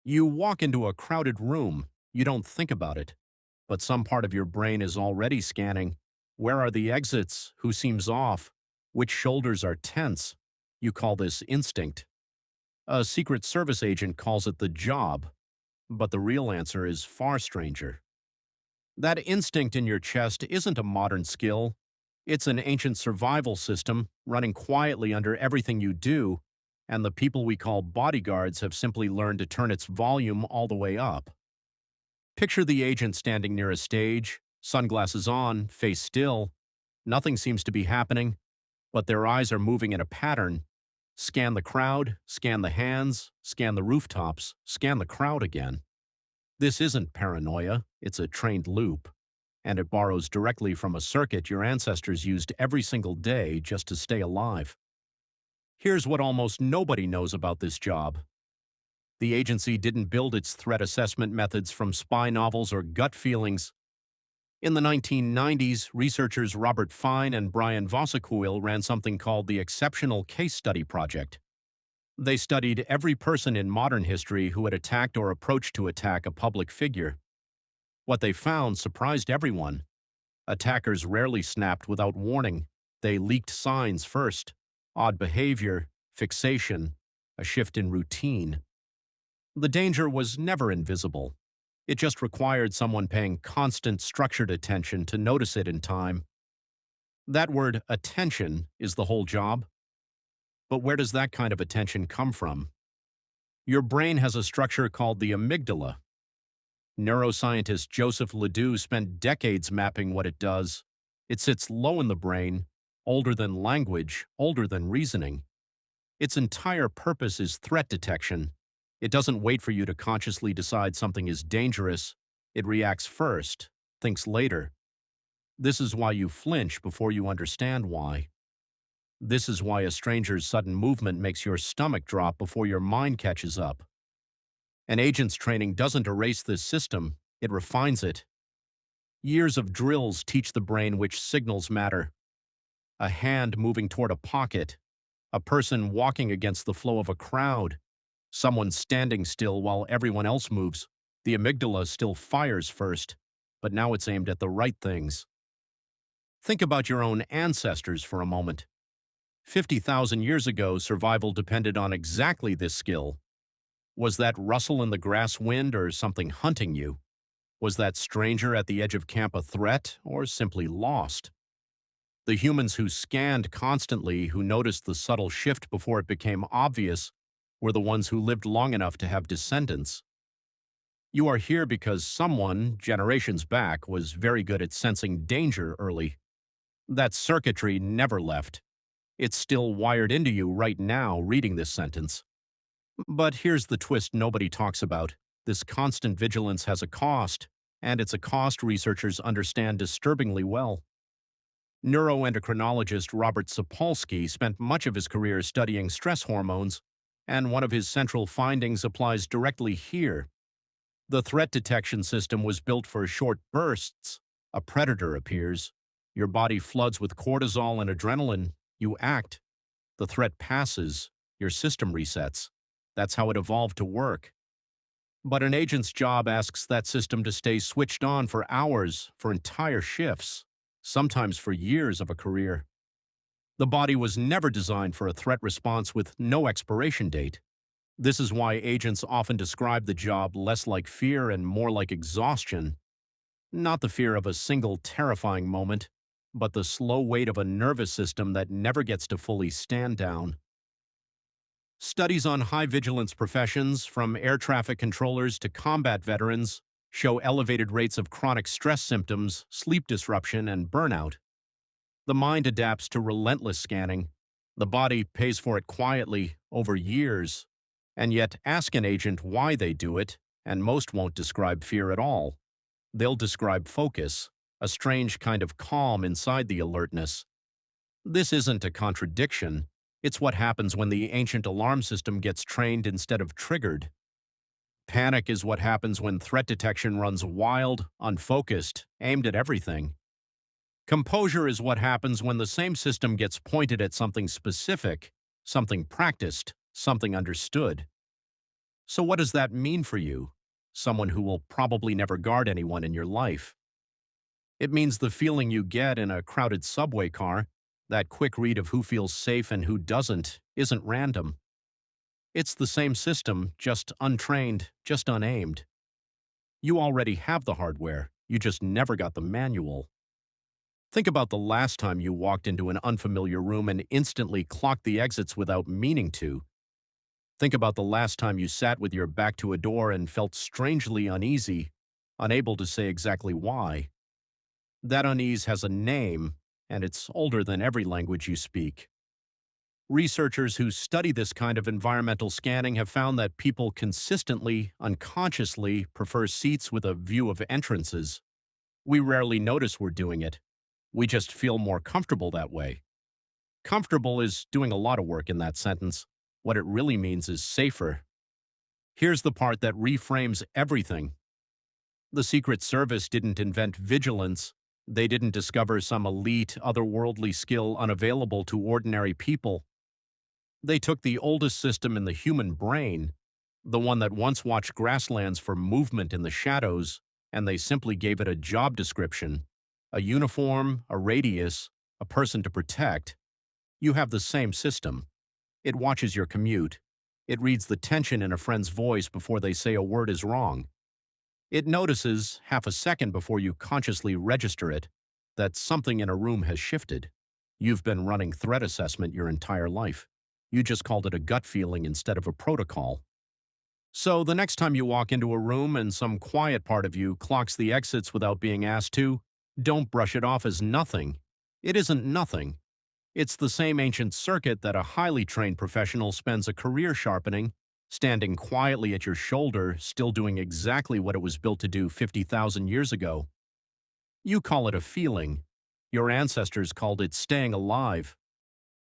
You walk into a crowded room. You don't think about it, but some part of your brain is already scanning. Where are the exits? Who seems off? Which shoulders are tense? You call this instinct. A Secret Service agent calls it the job, but the real answer is far stranger. That instinct in your chest isn't a modern skill. It's an ancient survival system running quietly under everything you do, and the people we call bodyguards have simply learned to turn its volume all the way up. Picture the agent standing near a stage, sunglasses on, face still. Nothing seems to be happening, but their eyes are moving in a pattern. Scan the crowd, scan the hands, scan the rooftops, scan the crowd again. This isn't paranoia, it's a trained loop, and it borrows directly from a circuit your ancestors used every single day just to stay alive. Here's what almost nobody knows about this job. The agency didn't build its threat assessment methods from spy novels or gut feelings. In the 1990s, researchers Robert Fine and Brian Vosakuil ran something called the Exceptional Case Study Project. They studied every person in modern history who had attacked or approached to attack a public figure. What they found surprised everyone. Attackers rarely snapped without warning. They leaked signs first: odd behavior, fixation, a shift in routine. The danger was never invisible. It just required someone paying constant, structured attention to notice it in time. That word, attention, is the whole job. But where does that kind of attention come from? Your brain has a structure called the amygdala. Neuroscientist Joseph Ledoux spent decades mapping what it does. It sits low in the brain, older than language, older than reasoning. Its entire purpose is threat detection. It doesn't wait for you to consciously decide something is dangerous. It reacts first, thinks later. This is why you flinch before you understand why. This is why a stranger's sudden movement makes your stomach drop before your mind catches up. An agent's training doesn't erase this system, it refines it. Years of drills teach the brain which signals matter. A hand moving toward a pocket, a person walking against the flow of a crowd, someone standing still while everyone else moves. The amygdala still fires first, but now it's aimed at the right things. Think about your own ancestors for a moment. 50,000 years ago, survival depended on exactly this skill. Was that rustle in the grass wind or something hunting you? Was that stranger at the edge of camp a threat or simply lost? The humans who scanned constantly, who noticed the subtle shift before it became obvious, were the ones who lived long enough to have descendants. You are here because someone, generations back, was very good at sensing danger early. That circuitry never left. It's still wired into you right now reading this sentence. But here's the twist nobody talks about. This constant vigilance has a cost, and it's a cost researchers understand disturbingly well. Neuroendocrinologist Robert Sapolsky spent much of his career studying stress hormones, and one of his central findings applies directly here. The threat detection system was built for short bursts. A predator appears. Your body floods with cortisol and adrenaline. You act. The threat passes. Your system resets. That's how it evolved to work. But an agent's job asks that system to stay switched on for hours, for entire shifts, sometimes for years of a career. The body was never designed for a threat response with no expiration date. This is why agents often describe the job less like fear and more like exhaustion. Not the fear of a single terrifying moment, but the slow weight of a nervous system that never gets to fully stand down. Studies on high-vigilance professions, from air traffic controllers to combat veterans, show elevated rates of chronic stress symptoms, sleep disruption, and burnout. The mind adapts to relentless scanning. The body pays for it quietly, over years. And yet, ask an agent why they do it, and most won't describe fear at all. They'll describe focus, a strange kind of calm inside the alertness. This isn't a contradiction. It's what happens when the ancient alarm system gets trained instead of triggered. Panic is what happens when threat detection runs wild, unfocused, aimed at everything. Composure is what happens when the same system gets pointed at something specific, something practiced, something understood. So what does that mean for you? Someone who will probably never guard anyone in your life. It means the feeling you get in a crowded subway car, that quick read of who feels safe and who doesn't, isn't random. It's the same system, just untrained, just unaimed. You already have the hardware, you just never got the manual. Think about the last time you walked into an unfamiliar room and instantly clocked the exits without meaning to. Think about the last time you sat with your back to a door and felt strangely uneasy, unable to say exactly why. That unease has a name, and it's older than every language you speak. Researchers who study this kind of environmental scanning have found that people consistently, unconsciously prefer seats with a view of entrances. We rarely notice we're doing it. We just feel more comfortable that way. Comfortable is doing a lot of work in that sentence. What it really means is safer. Here's the part that reframes everything. The Secret Service didn't invent vigilance. They didn't discover some elite, otherworldly skill unavailable to ordinary people. They took the oldest system in the human brain, the one that once watched grasslands for movement in the shadows, and they simply gave it a job description, a uniform, a radius, a person to protect. You have the same system. It watches your commute. It reads the tension in a friend's voice before they say a word is wrong. It notices, half a second before you consciously register it, that something in a room has shifted. You've been running threat assessment your entire life. You just called it a gut feeling instead of a protocol. So the next time you walk into a room and some quiet part of you clocks the exits without being asked to, don't brush it off as nothing. It isn't nothing. It's the same ancient circuit that a highly trained professional spends a career sharpening, standing quietly at your shoulder, still doing exactly what it was built to do 50,000 years ago. You call it a feeling. Your ancestors called it staying alive.